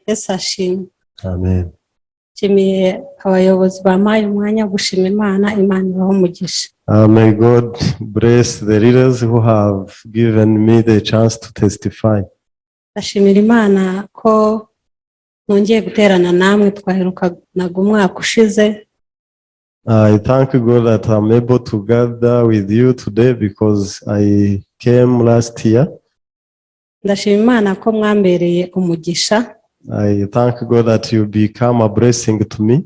Yesu ashimwe. Amen. Nshimiye abayobozi bampaye umwanya wo gushima Imana, Imana ibahe umugisha. May God bless the leaders who have given me the chance to testify. Ndashimira Imana ko nongeye guterana namwe, twaherukanaga umwaka ushize. I thank God that I'm able to gather with you today because I came last year. Ndashima Imana ko mwambereye umugisha. I thank God that you become a blessing to me.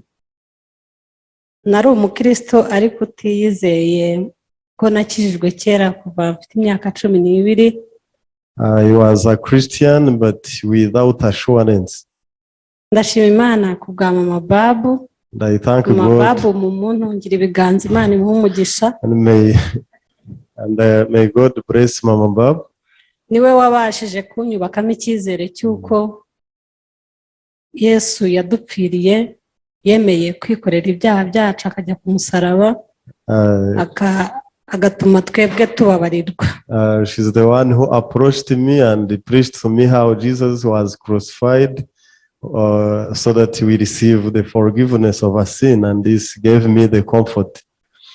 Nari umukristo ariko utiyizeye ko nakijijwe kera kuva mfite imyaka 12. I was a Christian but without assurance. Ndashima Imana ku bwa mama Babu. And I thank Mama God. Babu mu muntu ngira ibiganza, Imana imuhe umugisha. And may God bless Mama Bab. Niwe wabashije kunyubakamo icyizere cy'uko Yesu yadupfiriye, yemeye kwikorera ibyaha byacu akajya ku musaraba, agatuma twebwe tubabarirwa. She's the one who approached me and preached to me how Jesus was crucified so that we receive the forgiveness of our sin, and this gave me the comfort.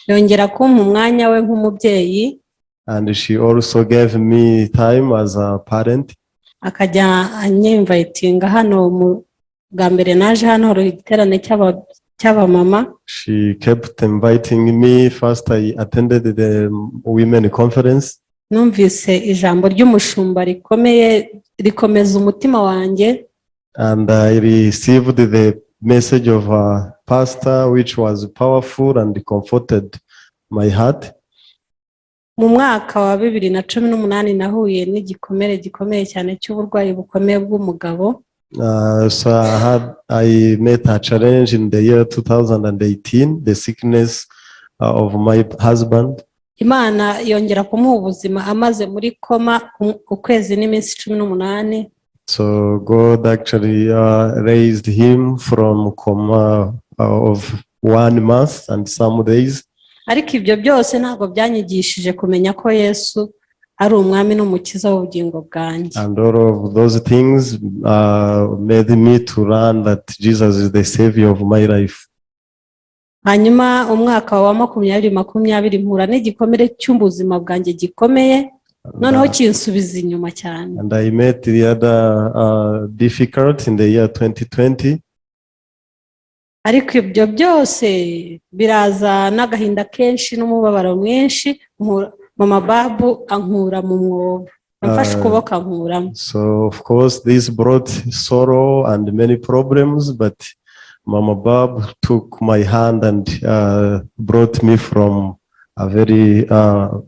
Yongera kumpa umwanya we nk'umubyeyi. And she also gave me time as a parent. Akajya anyinvitinga hano mu bwa mbere naje hano hari igiterane cy'abamama. She kept inviting me. First I attended the women conference. Numvise ijambo ry'umushumba rikomeza umutima wanjye. And I received the message of a pastor which was powerful and comforted my heart. Mu mwaka wa 2018 nahuye n'igikomere gikomeye cyane cy'uburwayi bukomeye bw'umugabo. So I met a challenge in the year 2018, the sickness of my husband. Imana yongera kumuha ubuzima amaze muri koma ukwezi n'iminsi 18. So God actually raised him from coma of 1 month and some days. Ariko ibyo byose ntabwo byanyigishije kumenya ko Yesu ari umwami n'umukiza w'ubugingo bwanjye. And all of those things made me to learn that Jesus is the savior of my life. Hanyuma umwaka wa 2020 mpura n'igikomere cy'ubuzima bwanjye gikomeye, noneho kinsubiza inyuma cyane. And I met the other difficult in the year 2020. Ariko ibyo byose biraza n'agahinda kenshi n'umubabaro mwinshi. Mama Babu ankura mu mwobo, amfashe ukuboko ankuramo. So of course this brought sorrow and many problems, but Mama Bab took my hand and brought me from a very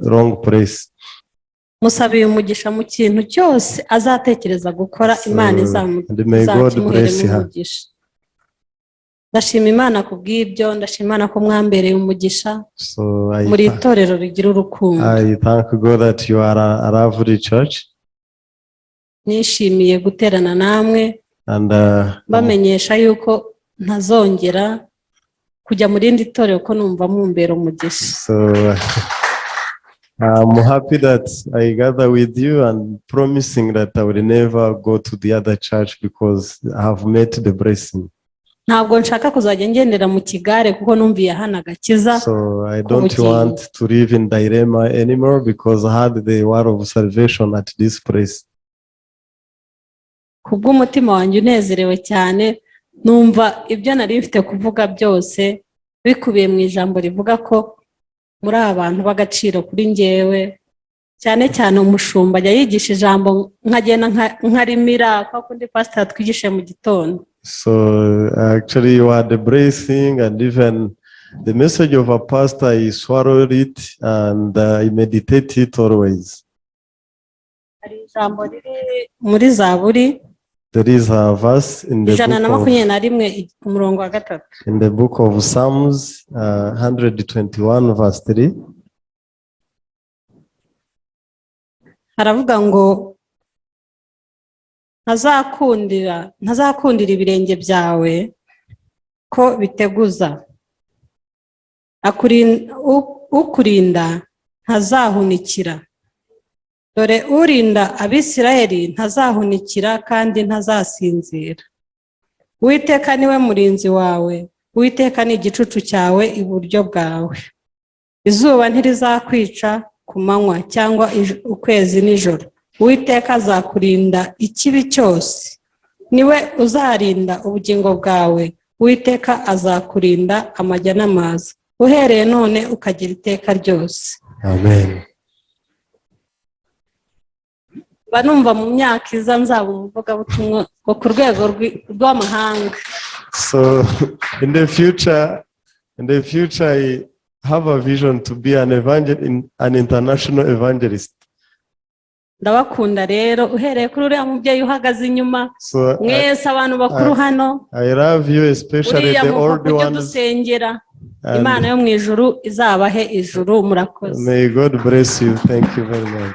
wrong place. Musabiye umugisha mu kintu cyose azatekereza gukora, Imana izamuhereza umugisha. Ndashima Imana kubw'ibyo, ndashima Imana ko mwambereye umugisha muri itorero rigira urukundo. I thank God that you are a lovely church. Nishimiye guterana namwe and bamenyesha yuko ntazongera kujya muri indi torero ko numva mumbera umugisha. So I'm happy that I gather with you and promising that I will never go to the other church because I have met the blessing. Ntabwo nshaka kuzajya ngendera mu kigare kuko numviye hana agakiza. So I don't want to live in dilemma anymore because I had the word of salvation at this place. Kubw'umutima wanjye unezerewe cyane, numva ibyo nari mfite kuvuga byose bikubiye mu ijambo rivuga ko muri abantu b'agaciro kuri njyewe, cyane cyane umushumba ajya yigisha ijambo nkagenda nkarimira kwa kundi pastor twigishe mu gitondo. So actually you are the blessing, and even the message of a pastor, I swallowed it and I meditate it always. Hari ijambo riri muri Zaburi. There is a verse in the book of Psalms 121 verse 3. Haravuga ngo ntazakundira ibirenge byawe ko biteguza, ukurinda ntazahunikira. Dore urinda Abisirayeli ntazahunikira kandi ntazasinzira. Uwiteka niwe murinzi wawe, Uwiteka ni igicucu cyawe iburyo bwawe. Izuba ntirizakwica ku manywa cyangwa ukwezi nijoro. Uwiteka azakurinda ikibi cyose. Niwe uzarinda ubugingo bwawe. Uwiteka azakurinda amajya n'amaza, uhereye none ukagira iteka ryose. Amen. Banumva mu myaka iza nzaba umuvugabutumwa ku rwego rw'amahanga. So in the future I have a vision to be an international evangelist. Ndabakunda rero uhereye kuri uriya mubyeyi uhagaze inyuma, So mwese abantu bakuru hano, I love you, especially the old ones. Dusengera Imana yo mu ijuru izabahe ijuru. Murakoze. May God bless you. Thank you very much.